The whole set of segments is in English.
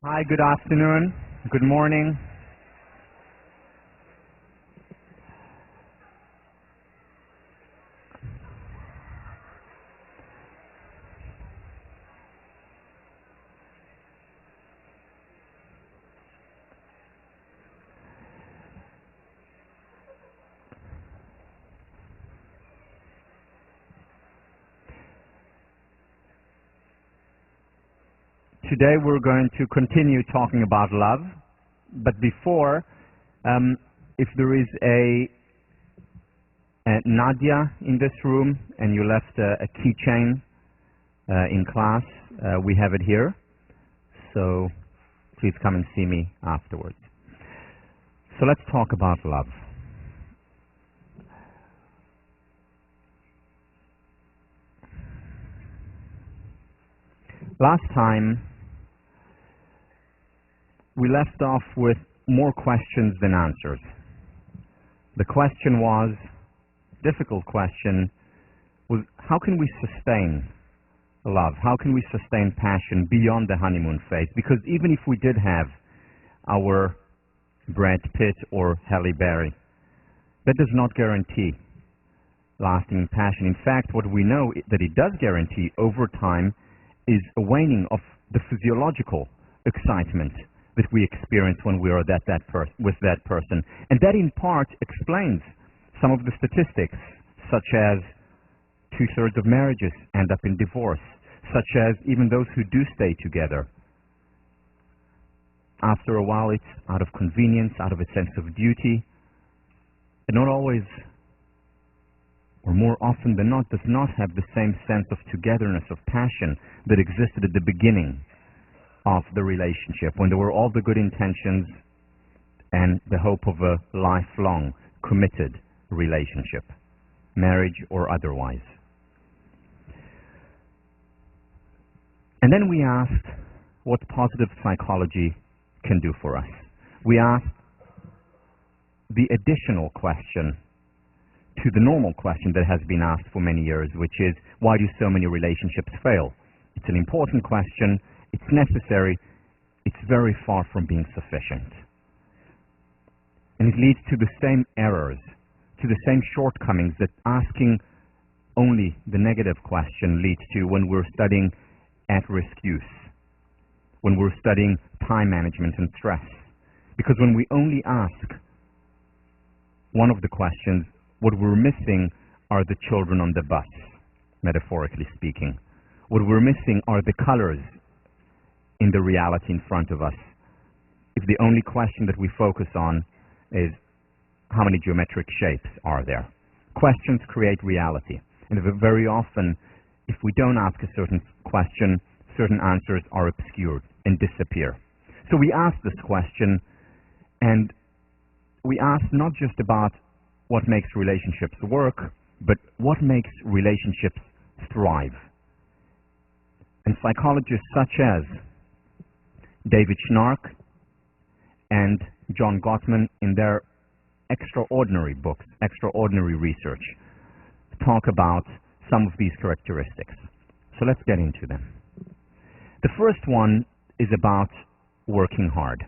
Hi, good afternoon, good morning. Today we're going to continue talking about love, but before, if there is a Nadia in this room and you left a keychain in class, we have it here, so please come and see me afterwards. So let's talk about love. Last time we left off with more questions than answers. The question was, difficult question, was how can we sustain love? How can we sustain passion beyond the honeymoon phase? Because even if we did have our Brad Pitt or Halle Berry, that does not guarantee lasting passion. In fact, what we know that it does guarantee over time is a waning of the physiological excitement that we experience when we are with that person. And that in part explains some of the statistics, such as 2/3 of marriages end up in divorce, such as even those who do stay together. After a while, it's out of convenience, out of a sense of duty, and not always, or more often than not, does not have the same sense of togetherness, of passion that existed at the beginning of the relationship, when there were all the good intentions and the hope of a lifelong, committed relationship, marriage or otherwise. And then we asked what positive psychology can do for us. We asked the additional question to the normal question that has been asked for many years, which is, why do so many relationships fail? It's an important question. It's necessary. It's very far from being sufficient. And it leads to the same errors, to the same shortcomings that asking only the negative question leads to when we're studying at-risk use, when we're studying time management and stress. Because when we only ask one of the questions, what we're missing are the children on the bus, metaphorically speaking. What we're missing are the colors in the reality in front of us. If the only question that we focus on is how many geometric shapes are there. Questions create reality. And very often, if we don't ask a certain question, certain answers are obscured and disappear. So we asked this question, and we asked not just about what makes relationships work, but what makes relationships thrive. And psychologists such as David Schnarch and John Gottman, in their extraordinary books, extraordinary research, talk about some of these characteristics. So let's get into them. The first one is about working hard.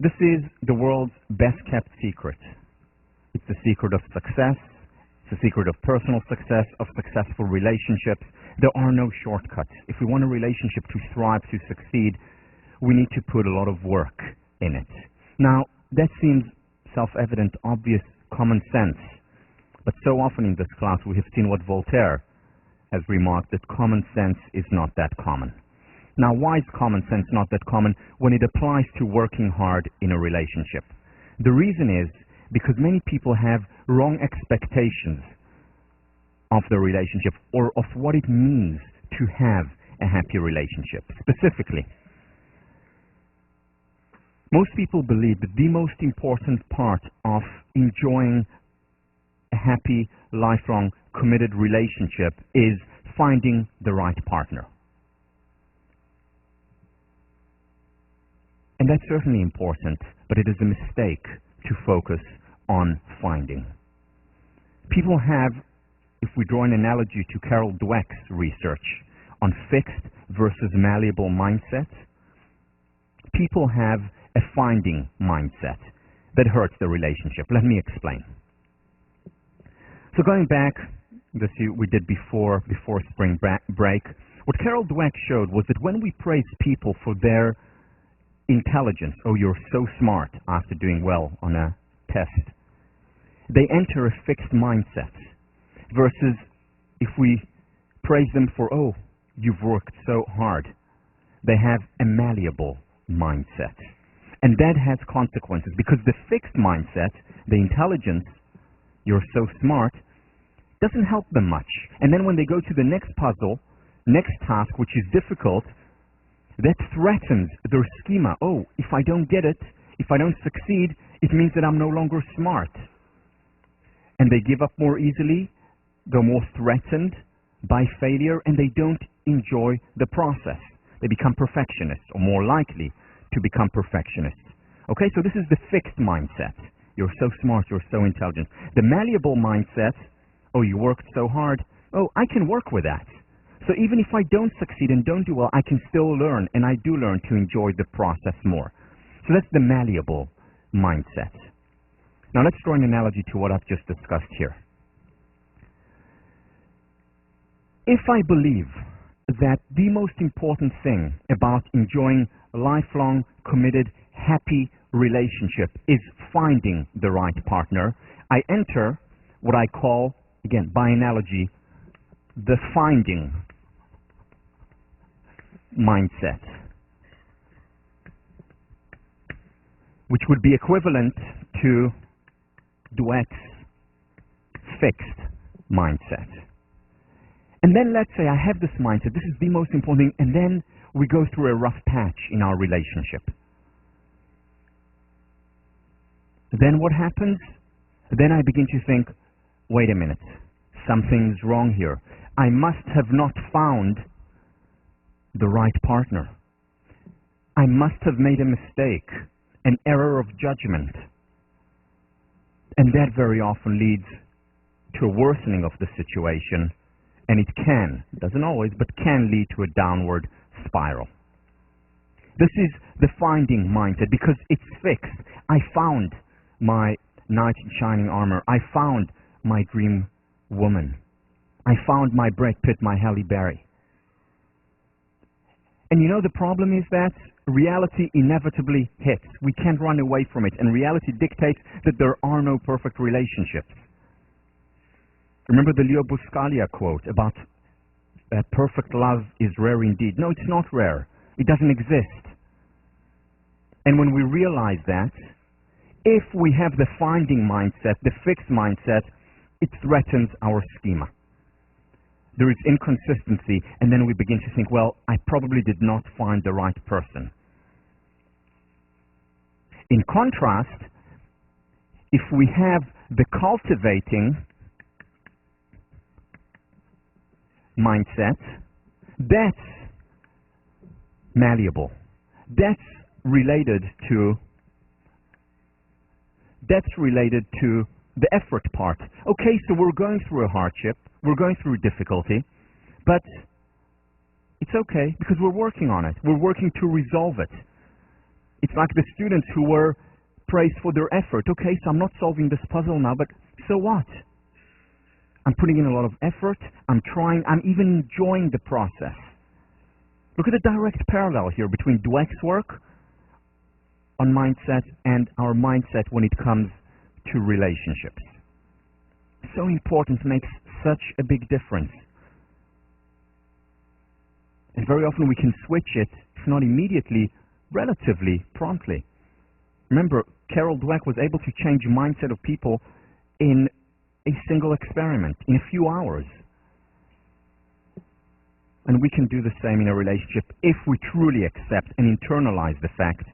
This is the world's best-kept secret. It's the secret of success. It's the secret of personal success, of successful relationships. There are no shortcuts. If we want a relationship to thrive, to succeed, we need to put a lot of work in it. Now, that seems self-evident, obvious, common sense. But so often in this class we have seen what Voltaire has remarked, that common sense is not that common. Now, why is common sense not that common when it applies to working hard in a relationship? The reason is because many people have wrong expectations of the relationship or of what it means to have a happy relationship. Specifically, most people believe that the most important part of enjoying a happy, lifelong, committed relationship is finding the right partner. And that's certainly important, but it is a mistake to focus on finding. People have, if we draw an analogy to Carol Dweck's research on fixed versus malleable mindsets. People have a finding mindset that hurts the relationship. Let me explain. So going back, this we did before spring break, what Carol Dweck showed was that when we praise people for their intelligence, oh, you're so smart after doing well on a test, they enter a fixed mindset, versus if we praise them for, oh, you've worked so hard, they have a malleable mindset. And that has consequences, because the fixed mindset, the intelligence, you're so smart, doesn't help them much. And then when they go to the next puzzle, next task, which is difficult, that threatens their schema. Oh, if I don't get it, if I don't succeed, it means that I'm no longer smart. And they give up more easily, they're more threatened by failure, and they don't enjoy the process. They become perfectionists, or more likely to become perfectionists. Okay, so this is the fixed mindset. You're so smart, you're so intelligent. The malleable mindset, oh, you worked so hard, oh, I can work with that. So even if I don't succeed and don't do well, I can still learn, and I do learn to enjoy the process more. So that's the malleable mindset. Now let's draw an analogy to what I've just discussed here. If I believe that the most important thing about enjoying a lifelong, committed, happy relationship is finding the right partner, I enter what I call, again, by analogy, the finding mindset, which would be equivalent to Dweck's fixed mindset. And then let's say I have this mindset, this is the most important thing, and then we go through a rough patch in our relationship. Then what happens? Then I begin to think, wait a minute, something's wrong here. I must have not found the right partner. I must have made a mistake, an error of judgment. And that very often leads to a worsening of the situation, and it can, doesn't always, but can lead to a downward spiral. This is the finding mindset, because it's fixed. I found my knight in shining armor. I found my dream woman. I found my Brad Pitt, my Halle Berry. And you know, the problem is that reality inevitably hits. We can't run away from it, and reality dictates that there are no perfect relationships. Remember the Leo Buscaglia quote about perfect love is rare indeed. No, it's not rare. It doesn't exist. And when we realize that, if we have the finding mindset, the fixed mindset, it threatens our schema. There is inconsistency, and then we begin to think, well, I probably did not find the right person. In contrast, if we have the cultivating mindset, that's malleable. That's related to the effort part. Okay, so we're going through a hardship, we're going through difficulty, but it's okay because we're working on it. We're working to resolve it. It's like the students who were praised for their effort. Okay, so I'm not solving this puzzle now, but so what? I'm putting in a lot of effort. I'm trying. I'm even enjoying the process. Look at the direct parallel here between Dweck's work on mindset and our mindset when it comes to relationships. So important, makes such a big difference. And very often we can switch it, if not immediately, relatively promptly. Remember, Carol Dweck was able to change the mindset of people in a single experiment, in a few hours. And we can do the same in a relationship if we truly accept and internalize the fact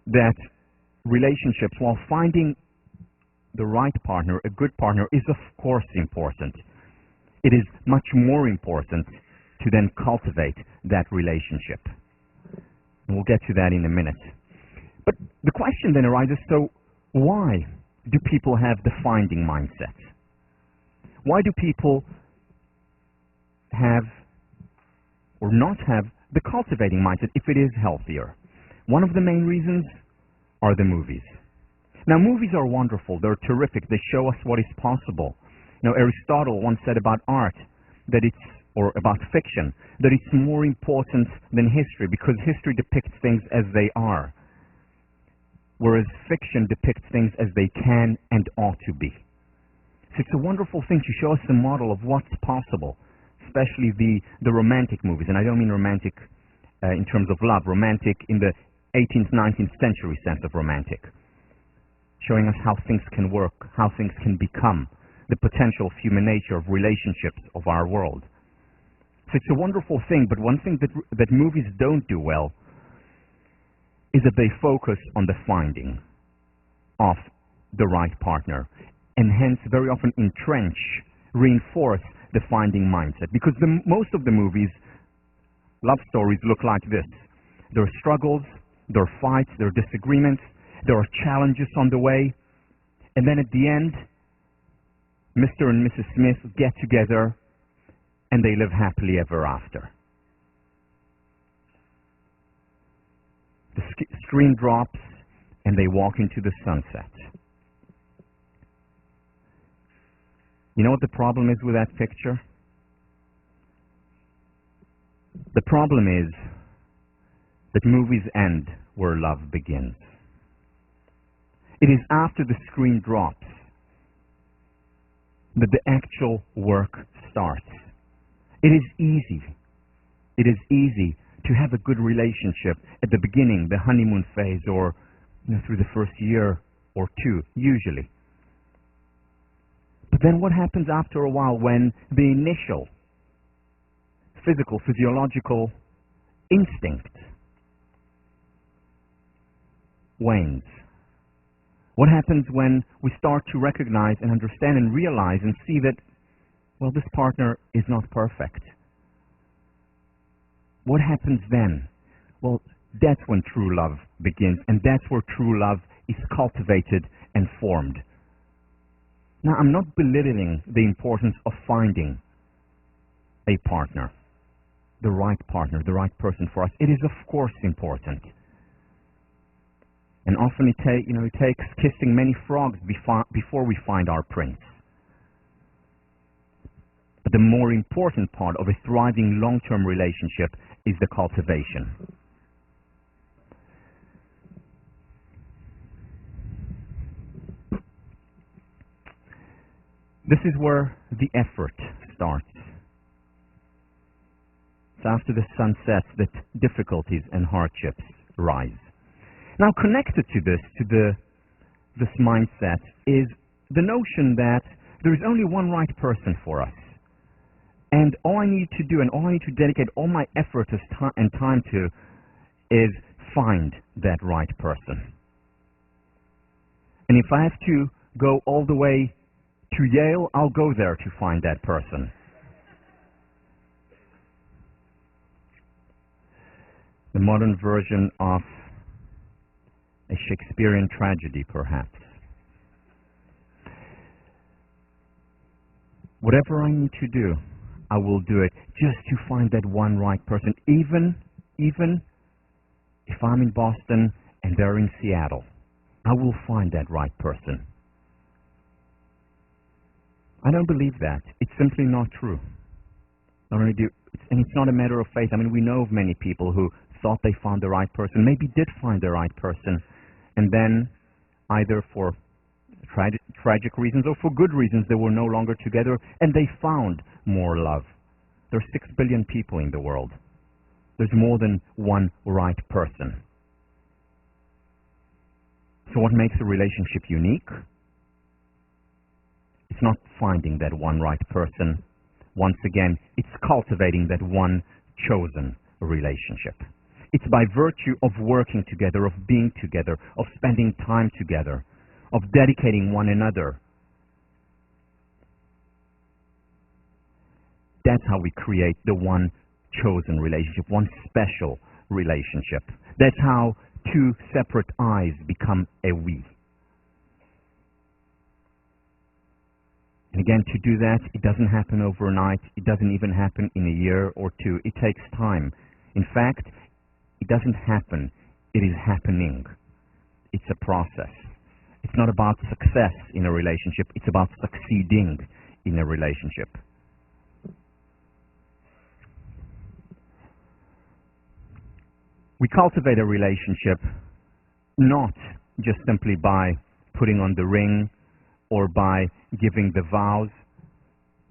that relationships, while finding the right partner, a good partner, is of course important. It is much more important to then cultivate that relationship. And we'll get to that in a minute. But the question then arises, so why do people have the finding mindset? Why do people have or not have the cultivating mindset if it is healthier? One of the main reasons are the movies. Now, movies are wonderful. They're terrific. They show us what is possible. Aristotle once said about art or about fiction, that it's more important than history because history depicts things as they are, whereas fiction depicts things as they can and ought to be. So it's a wonderful thing to show us a model of what's possible, especially the romantic movies. And I don't mean romantic in terms of love, romantic in the 18th, 19th century sense of romantic, showing us how things can work, how things can become, the potential of human nature, of relationships, of our world. So it's a wonderful thing, but one thing that movies don't do well is that they focus on the finding of the right partner, and hence very often reinforce the finding mindset. Because most of the movies, love stories look like this. There are struggles, there are fights, there are disagreements, there are challenges on the way, and then at the end, Mr. and Mrs. Smith get together and they live happily ever after. The screen drops and they walk into the sunset. You know what the problem is with that picture? The problem is that movies end where love begins. It is after the screen drops that the actual work starts. It is easy. It is easy to have a good relationship at the beginning, the honeymoon phase, or through the first year or two, usually. But then what happens after a while when the initial physiological instinct wanes? What happens when we start to recognize and understand and realize and see that, well, this partner is not perfect? What happens then? Well, that's when true love begins, and that's where true love is cultivated and formed. Now, I'm not belittling the importance of finding a partner, the right person for us. It is, of course, important. And often it takes kissing many frogs before we find our prince. But the more important part of a thriving long-term relationship is the cultivation. This is where the effort starts. It's after the sun sets that difficulties and hardships rise. Now, connected to this mindset is the notion that there is only one right person for us. And all I need to do and all I need to dedicate all my effort and time to is find that right person. And if I have to go all the way to Yale, I'll go there to find that person. The modern version of a Shakespearean tragedy, perhaps. Whatever I need to do, I will do it just to find that one right person, even if I'm in Boston and they're in Seattle. I will find that right person. I don't believe that. It's simply not true. And it's not a matter of faith. I mean, we know of many people who thought they found the right person, maybe did find the right person, and then either for tragic reasons or for good reasons they were no longer together, and they found more love. There are 6 billion people in the world. There's more than one right person. So what makes a relationship unique? It's not finding that one right person. Once again, it's cultivating that one chosen relationship. It's by virtue of working together, of being together, of spending time together, of dedicating one another. That's how we create the one chosen relationship, one special relationship. That's how two separate I's become a we. And again, to do that, it doesn't happen overnight. It doesn't even happen in a year or two. It takes time. In fact, it doesn't happen. It is happening. It's a process. It's not about success in a relationship. It's about succeeding in a relationship. We cultivate a relationship not just simply by putting on the ring or by giving the vows.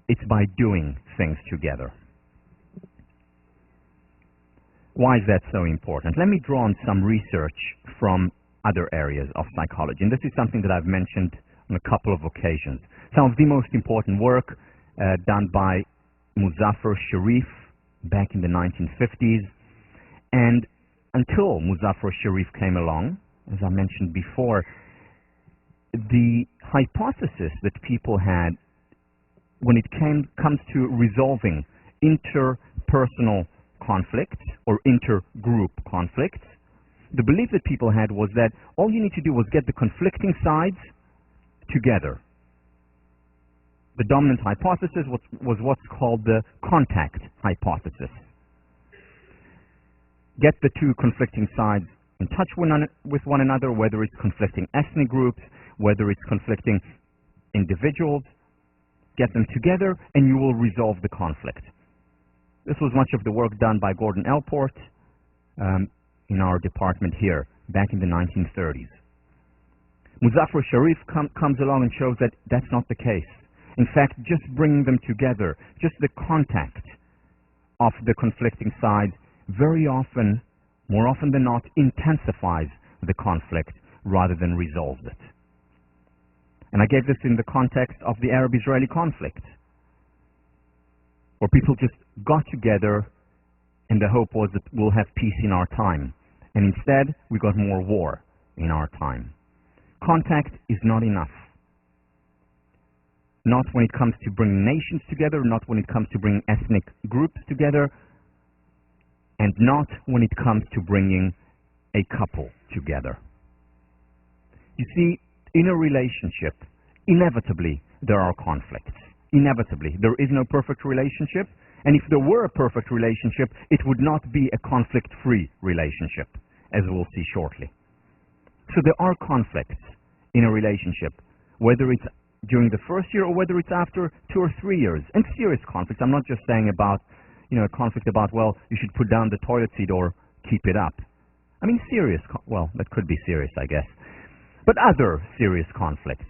It's by doing things together. Why is that so important? Let me draw on some research from other areas of psychology. And this is something that I've mentioned on a couple of occasions. Some of the most important work done by Muzaffar Sharif back in the 1950s. And until Muzaffar Sharif came along, as I mentioned before, the hypothesis that people had when it comes to resolving interpersonal conflicts or intergroup conflicts, the belief that people had was that all you need to do was get the conflicting sides together. The dominant hypothesis was what's called the contact hypothesis. Get the two conflicting sides in touch with one another, whether it's conflicting ethnic groups, whether it's conflicting individuals, get them together and you will resolve the conflict. This was much of the work done by Gordon Elport in our department here back in the 1930s. Muzaffar Sharif comes along and shows that that's not the case. In fact, just bringing them together, just the contact of the conflicting sides, very often, more often than not, intensifies the conflict rather than resolves it. And I gave this in the context of the Arab-Israeli conflict, where people just got together and the hope was that we'll have peace in our time. And instead, we got more war in our time. Contact is not enough. Not when it comes to bringing nations together, not when it comes to bringing ethnic groups together, and not when it comes to bringing a couple together. You see, in a relationship, inevitably there are conflicts. Inevitably. There is no perfect relationship, and if there were a perfect relationship, it would not be a conflict-free relationship, as we'll see shortly. So there are conflicts in a relationship, whether it's during the first year or whether it's after 2 or 3 years, and serious conflicts. I'm not just saying about, a conflict about, well, you should put down the toilet seat or keep it up. I mean, serious, well, that could be serious, I guess. But other serious conflicts.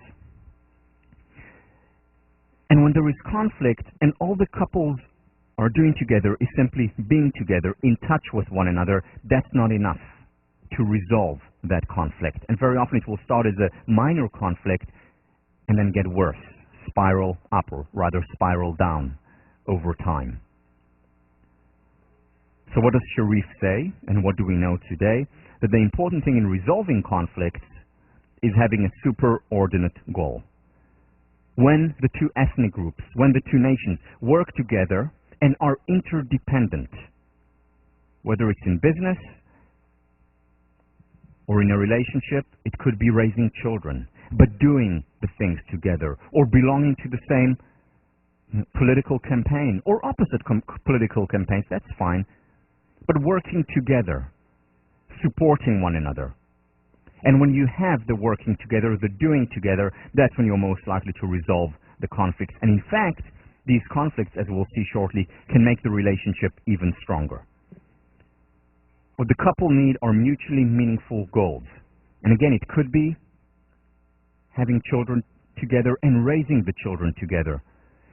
And when there is conflict and all the couples are doing together is simply being together, in touch with one another, that's not enough to resolve that conflict. And very often it will start as a minor conflict and then get worse, spiral up, or rather spiral down over time. So what does Sharif say, and what do we know today? That the important thing in resolving conflicts is having a superordinate goal. When the two ethnic groups, when the two nations work together and are interdependent, whether it's in business or in a relationship, it could be raising children, but doing the things together, or belonging to the same political campaign or opposite political campaigns, that's fine, but working together, supporting one another. And when you have the working together, the doing together, that's when you're most likely to resolve the conflicts. And in fact, these conflicts, as we'll see shortly, can make the relationship even stronger. What the couple need are mutually meaningful goals. And again, it could be having children together and raising the children together.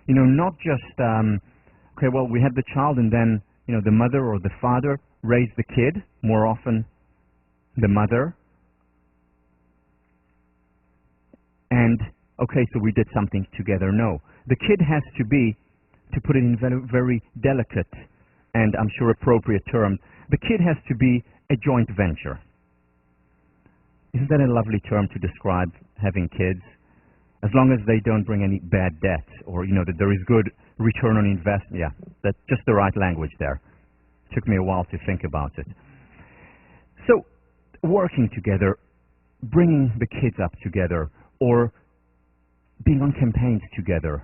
Not just, okay, well, we had the child and then, the mother or the father raised the kid, more often the mother. And, okay, so we did something together. No. The kid has to be, to put it in very, very delicate and I'm sure appropriate terms, the kid has to be a joint venture. Isn't that a lovely term to describe having kids? As long as they don't bring any bad debt, or, that there is good return on investment. Yeah, that's just the right language there. Took me a while to think about it. So, working together, bringing the kids up together, or being on campaigns together,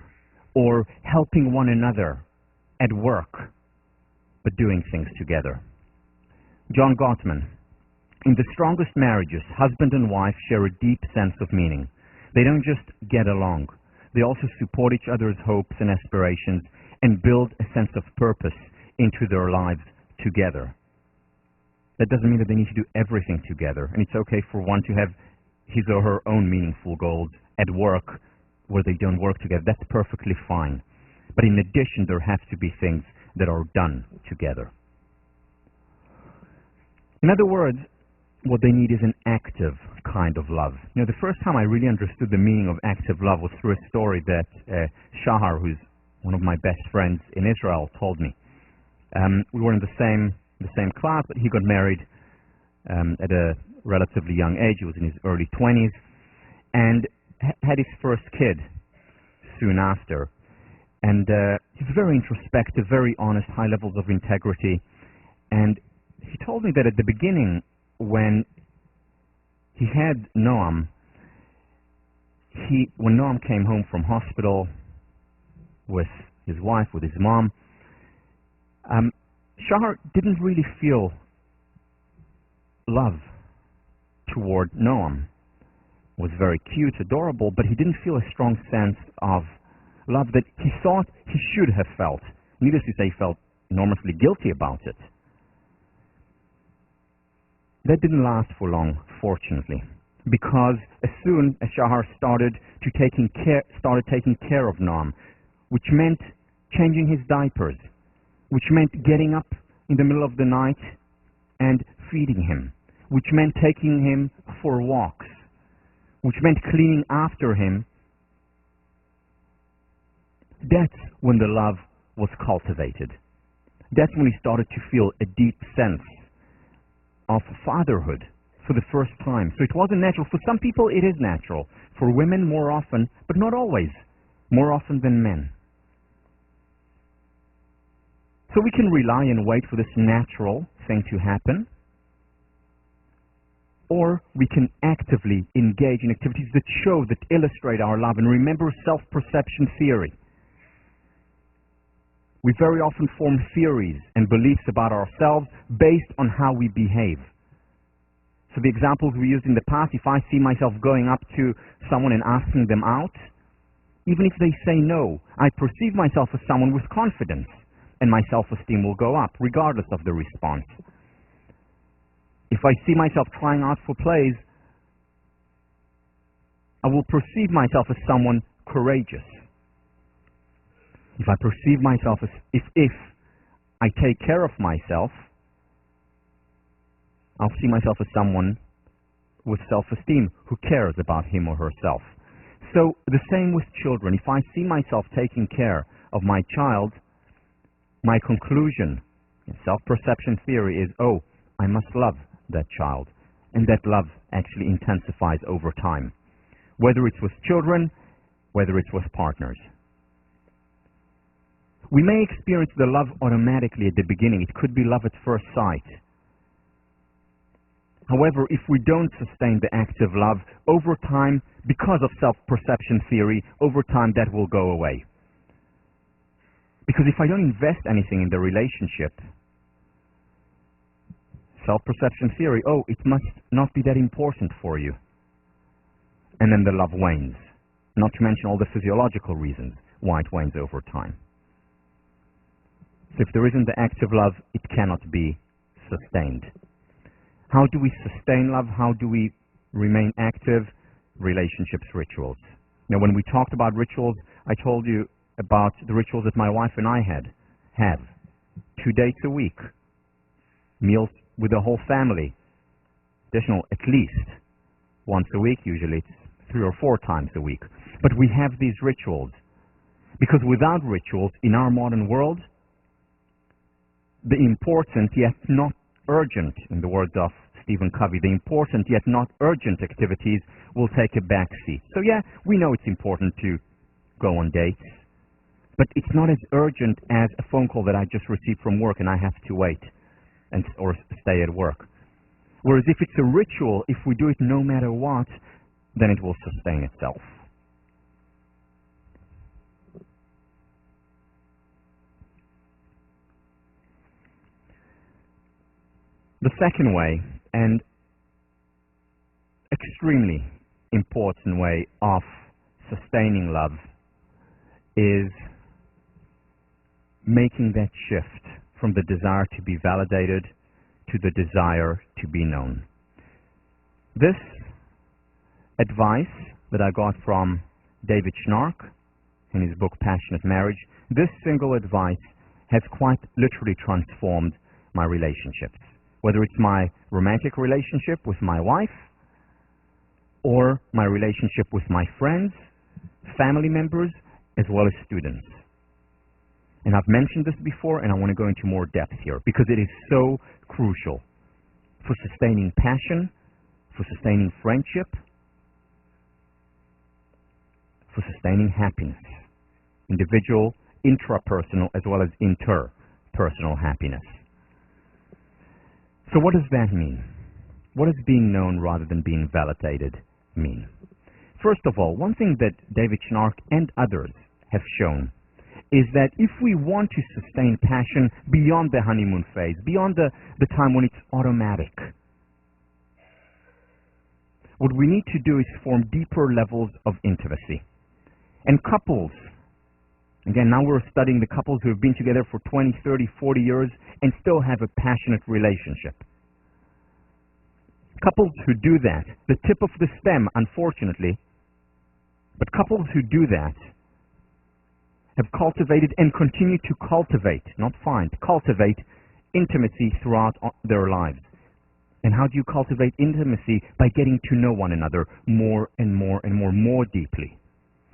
or helping one another at work, but doing things together. John Gottman: in the strongest marriages, husband and wife share a deep sense of meaning. They don't just get along, they also support each other's hopes and aspirations and build a sense of purpose into their lives together. That doesn't mean that they need to do everything together, and it's okay for one to have his or her own meaningful goals at work where they don't work together. That's perfectly fine. But in addition, there have to be things that are done together. In other words, what they need is an active kind of love. You know, the first time I really understood the meaning of active love was through a story that Shahar, who's one of my best friends in Israel, told me. We were in the same class, but he got married at a relatively young age. He was in his early 20s, and had his first kid soon after. And he's very introspective, very honest, high levels of integrity. And he told me that at the beginning, when he had Noam, when Noam came home from hospital with his wife, with his mom, Shahar didn't really feel love toward Noam. Was very cute, adorable, but he didn't feel a strong sense of love that he thought he should have felt. Needless to say, he felt enormously guilty about it. That didn't last for long, fortunately, because as soon as Shahar started taking care of Noam, which meant changing his diapers, which meant getting up in the middle of the night and feeding him, which meant taking him for walks, which meant cleaning after him, that's when the love was cultivated. That's when he started to feel a deep sense of fatherhood for the first time. So it wasn't natural. For some people it is natural. For women more often, but not always. More often than men. So we can rely and wait for this natural thing to happen, or we can actively engage in activities that show, that illustrate our love. And remember self-perception theory. We very often form theories and beliefs about ourselves based on how we behave. So the examples we used in the past, if I see myself going up to someone and asking them out, even if they say no, I perceive myself as someone with confidence, and my self-esteem will go up, regardless of the response. If I see myself trying out for plays, I will perceive myself as someone courageous. If I perceive myself as, if I take care of myself, I'll see myself as someone with self-esteem who cares about him or herself. So the same with children. If I see myself taking care of my child, my conclusion in self-perception theory is, oh, I must love that child. And that love actually intensifies over time, whether it's with children, whether it's with partners. We may experience the love automatically at the beginning. It could be love at first sight. However, if we don't sustain the active love, over time, because of self-perception theory, over time that will go away. Because if I don't invest anything in the relationship, self-perception theory, oh, it must not be that important for you. And then the love wanes. Not to mention all the physiological reasons why it wanes over time. So if there isn't the active love, it cannot be sustained. How do we sustain love? How do we remain active? Relationships, rituals. Now, when we talked about rituals, I told you about the rituals that my wife and I have. 2 dates a week. Meals with the whole family. Additional, at least once a week, usually it's 3 or 4 times a week. But we have these rituals. Because without rituals, in our modern world, the important yet not urgent, in the words of Stephen Covey, the important yet not urgent activities will take a back seat. So yeah, we know it's important to go on dates, but it's not as urgent as a phone call that I just received from work and I have to wait or stay at work. Whereas if it's a ritual, if we do it no matter what, then it will sustain itself. The second way, and extremely important way of sustaining love, is making that shift from the desire to be validated to the desire to be known. This advice that I got from David Schnark in his book Passionate Marriage, this single advice has quite literally transformed my relationships. Whether it's my romantic relationship with my wife or my relationship with my friends, family members, as well as students. And I've mentioned this before, and I want to go into more depth here because it is so crucial for sustaining passion, for sustaining friendship, for sustaining happiness, individual, intrapersonal, as well as interpersonal happiness. So what does that mean? What does being known rather than being validated mean? First of all, one thing that David Schnark and others have shown is that if we want to sustain passion beyond the honeymoon phase, beyond the time when it's automatic, what we need to do is form deeper levels of intimacy. And couples, again, now we're studying the couples who have been together for 20, 30, 40 years and still have a passionate relationship. Couples who do that, the tip of the stem, unfortunately, but couples who do that have cultivated and continue to cultivate, not find, cultivate intimacy throughout their lives. And how do you cultivate intimacy? By getting to know one another more and more and more deeply,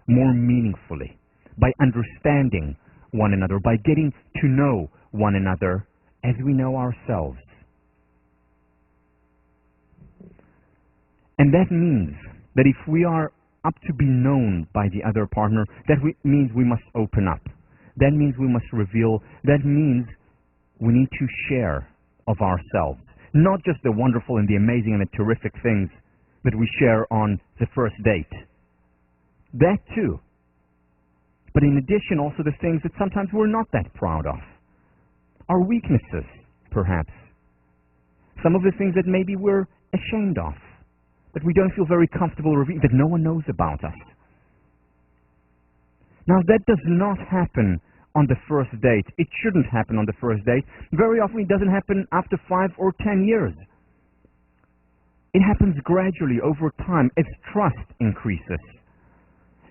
more meaningfully, by understanding one another, by getting to know one another as we know ourselves. And that means that if we are up to be known by the other partner, that means we must open up. That means we must reveal. That means we need to share of ourselves. Not just the wonderful and the amazing and the terrific things that we share on the first date. That too. But in addition, also the things that sometimes we're not that proud of. Our weaknesses, perhaps. Some of the things that maybe we're ashamed of, that we don't feel very comfortable revealing, that no one knows about us. Now, that does not happen on the first date. It shouldn't happen on the first date. Very often it doesn't happen after 5 or 10 years. It happens gradually over time as trust increases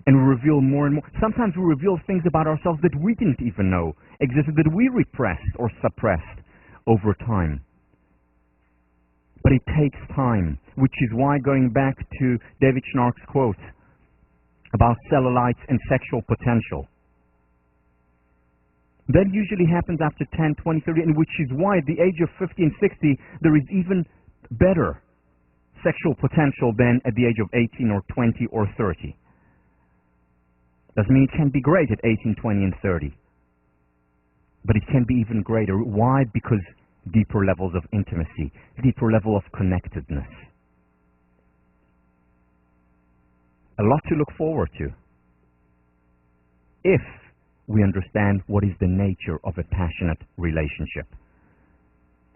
and we reveal more and more. Sometimes we reveal things about ourselves that we didn't even know existed, that we repressed or suppressed over time. But it takes time, which is why, going back to David Schnark's quote about cellulites and sexual potential, that usually happens after 10, 20, 30, and which is why at the age of 50 and 60, there is even better sexual potential than at the age of 18 or 20 or 30. Doesn't mean it can be great at 18, 20, and 30. But it can be even greater. Why? Because deeper levels of intimacy, deeper level of connectedness. A lot to look forward to if we understand what is the nature of a passionate relationship.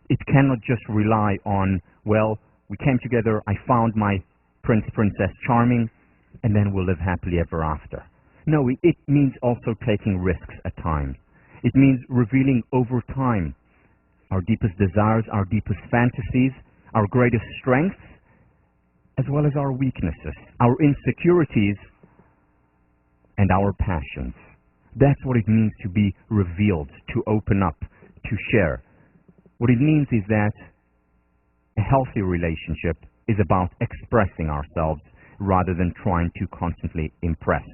It cannot just rely on, well, we came together, I found my prince, princess charming, and then we'll live happily ever after. No, it means also taking risks at times. It means revealing over time our deepest desires, our deepest fantasies, our greatest strengths, as well as our weaknesses, our insecurities, and our passions. That's what it means to be revealed, to open up, to share. What it means is that a healthy relationship is about expressing ourselves rather than trying to constantly impress.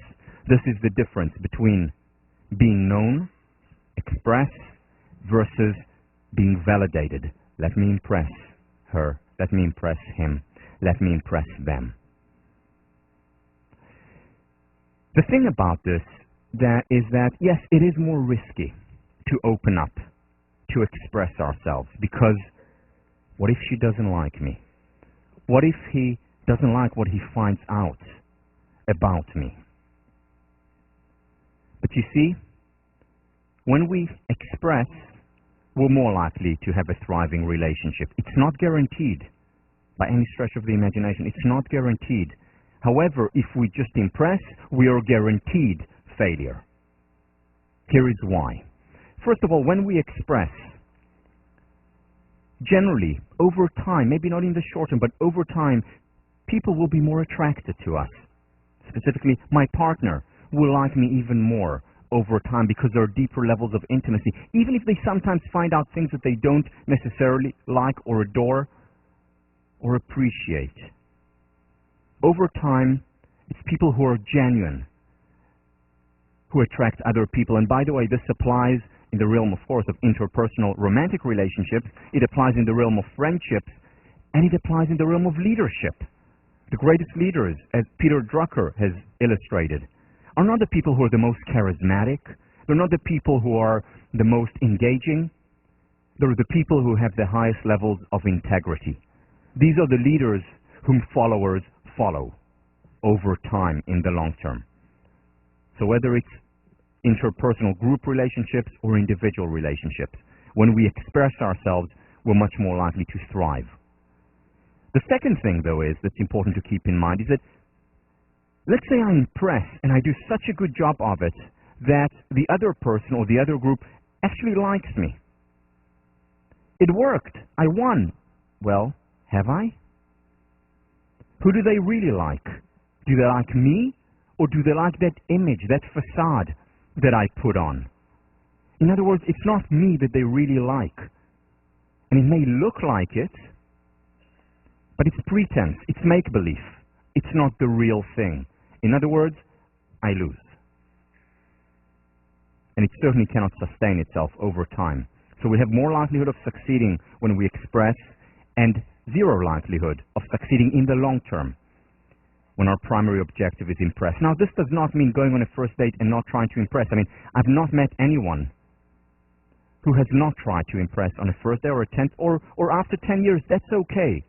This is the difference between being known, express, versus being validated. Let me impress her. Let me impress him. Let me impress them. The thing about this is that, yes, it is more risky to open up, to express ourselves, because what if she doesn't like me? What if he doesn't like what he finds out about me? But you see, when we express, we're more likely to have a thriving relationship. It's not guaranteed by any stretch of the imagination. It's not guaranteed. However, if we just impress, we are guaranteed failure. Here is why. First of all, when we express, generally, over time, maybe not in the short term, but over time, people will be more attracted to us. Specifically, my partner will like me even more over time because there are deeper levels of intimacy. Even if they sometimes find out things that they don't necessarily like or adore or appreciate. Over time, it's people who are genuine who attract other people. And by the way, this applies in the realm, of course, of interpersonal romantic relationships. It applies in the realm of friendships, and it applies in the realm of leadership. The greatest leaders, as Peter Drucker has illustrated, are not the people who are the most charismatic. They're not the people who are the most engaging. They're the people who have the highest levels of integrity. These are the leaders whom followers follow over time in the long term. So whether it's interpersonal group relationships or individual relationships, when we express ourselves, we're much more likely to thrive. The second thing, though, that's important to keep in mind is that, let's say I impress and I do such a good job of it that the other person or the other group actually likes me. It worked. I won. Well, have I? Who do they really like? Do they like me, or do they like that image, that facade that I put on? In other words, it's not me that they really like. And it may look like it, but it's pretense, it's make-believe. It's not the real thing. In other words, I lose. And it certainly cannot sustain itself over time. So we have more likelihood of succeeding when we express, and zero likelihood of succeeding in the long term when our primary objective is impress. Now, this does not mean going on a first date and not trying to impress. I mean, I've not met anyone who has not tried to impress on a first day or a 10th or after 10 years. That's okay.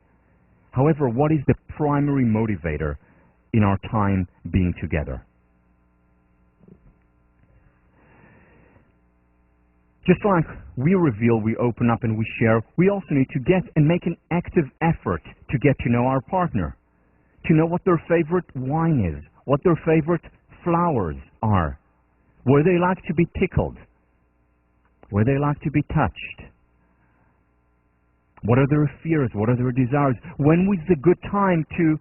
However, what is the primary motivator in our time being together? Just like we reveal, we open up, and we share, we also need to get and make an active effort to get to know our partner, to know what their favorite wine is, what their favorite flowers are, where they like to be tickled, where they like to be touched. What are their fears? What are their desires? When is a good time to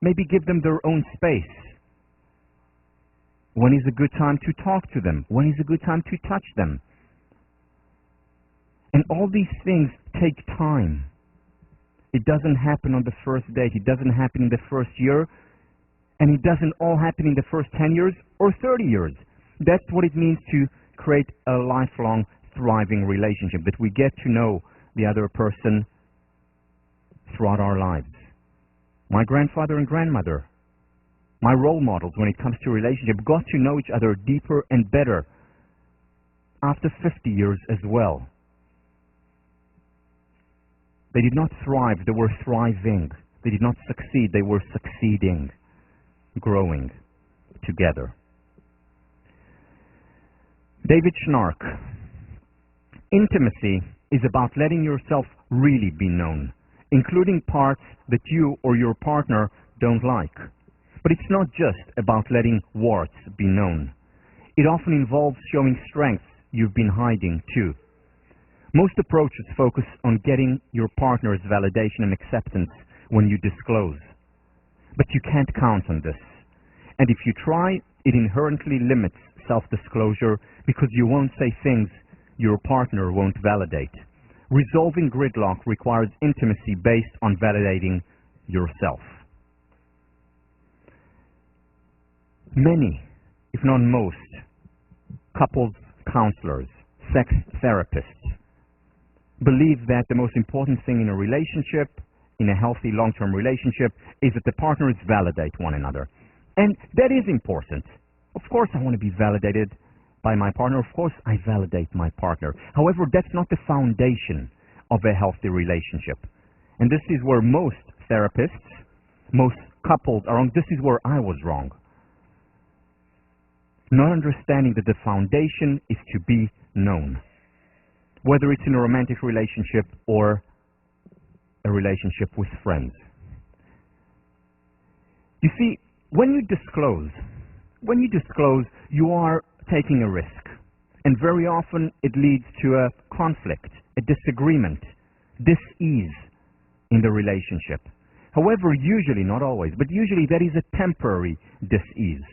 maybe give them their own space? When is a good time to talk to them? When is a good time to touch them? And all these things take time. It doesn't happen on the first date. It doesn't happen in the first year. And it doesn't all happen in the first 10 years or 30 years. That's what it means to create a lifelong, thriving relationship, that we get to know the other person throughout our lives. My grandfather and grandmother, my role models when it comes to relationship, got to know each other deeper and better after 50 years as well. They did not thrive, they were thriving. They did not succeed, they were succeeding, growing together. David Schnark, intimacy is about letting yourself really be known, including parts that you or your partner don't like. But it's not just about letting warts be known. It often involves showing strengths you've been hiding too. Most approaches focus on getting your partner's validation and acceptance when you disclose. But you can't count on this. And if you try, it inherently limits self-disclosure because you won't say things your partner won't validate. Resolving gridlock requires intimacy based on validating yourself. Many, if not most, couples counselors, sex therapists, believe that the most important thing in a relationship, in a healthy long-term relationship, is that the partners validate one another. And that is important. Of course I want to be validated by my partner. Of course I validate my partner. However, that's not the foundation of a healthy relationship. And this is where most therapists, most couples are wrong. This is where I was wrong. Not understanding that the foundation is to be known. whether it's in a romantic relationship or a relationship with friends. You see, when you disclose, you are taking a risk. And very often it leads to a conflict, a disagreement, dis-ease in the relationship. However, usually, not always, but usually that is a temporary dis-ease.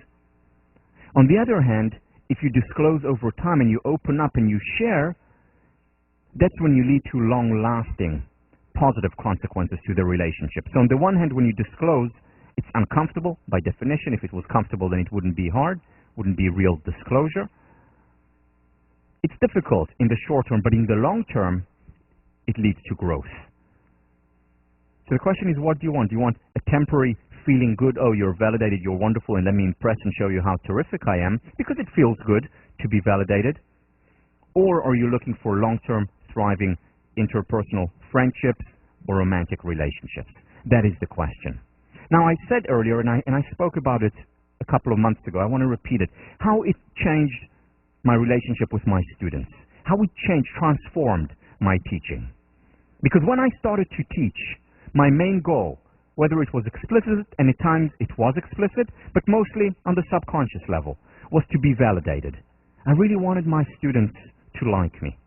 On the other hand, if you disclose over time and you open up and you share, that's when you lead to long-lasting positive consequences to the relationship. So on the one hand, when you disclose, it's uncomfortable by definition. If it was comfortable, then it wouldn't be hard, wouldn't be real disclosure. It's difficult in the short term, but in the long term, it leads to growth. So the question is, what do you want? Do you want a temporary feeling good, oh, you're validated, you're wonderful, and let me impress and show you how terrific I am, because it feels good to be validated? Or are you looking for long-term, thriving interpersonal friendships or romantic relationships? That is the question. Now, I said earlier, and I spoke about it a couple of months ago, I want to repeat it, how it changed my relationship with my students, how it changed, transformed my teaching. Because when I started to teach, my main goal, whether it was explicit, and at times it was explicit, but mostly on the subconscious level, was to be validated. I really wanted my students to like me.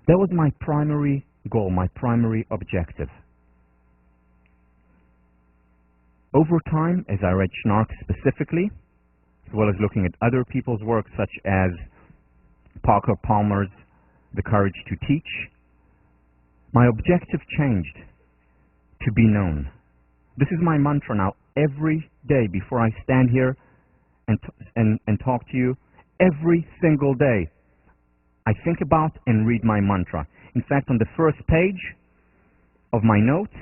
That was my primary goal, my primary objective. Over time, as I read Schnarch specifically, as well as looking at other people's work such as Parker Palmer's The Courage to Teach, my objective changed to be known. This is my mantra now. Every day before I stand here and talk to you, every single day, I think about and read my mantra. In fact, on the first page of my notes,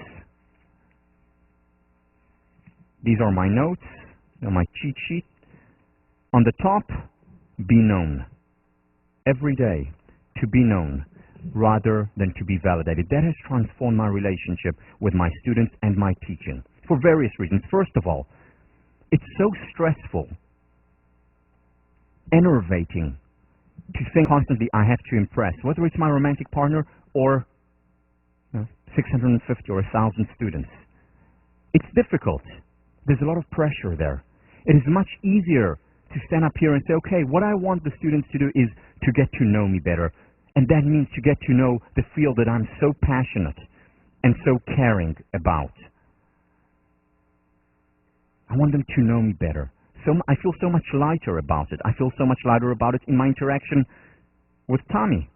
these are my notes, my cheat sheet. On the top, be known. Every day, to be known rather than to be validated. That has transformed my relationship with my students and my teaching for various reasons. First of all, it's so stressful, enervating to think constantly I have to impress, whether it's my romantic partner or 650 or 1,000 students. It's difficult. There's a lot of pressure there. It is much easier to stand up here and say, okay, what I want the students to do is to get to know me better. And that means to get to know the field that I'm so passionate and so caring about. I want them to know me better. So I feel so much lighter about it. I feel so much lighter about it in my interaction with Tommy,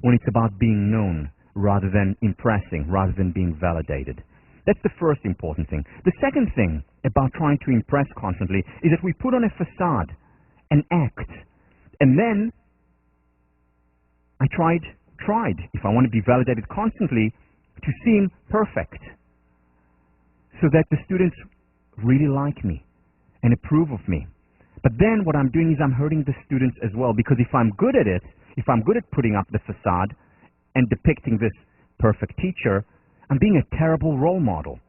when it's about being known rather than impressing, rather than being validated. That's the first important thing. The second thing about trying to impress constantly is that we put on a facade, an act, and then I tried, if I want to be validated constantly, to seem perfect so that the students really like me and approve of me. But then what I'm doing is I'm hurting the students as well, because if I'm good at it, if I'm good at putting up the facade and depicting this perfect teacher, I'm being a terrible role model.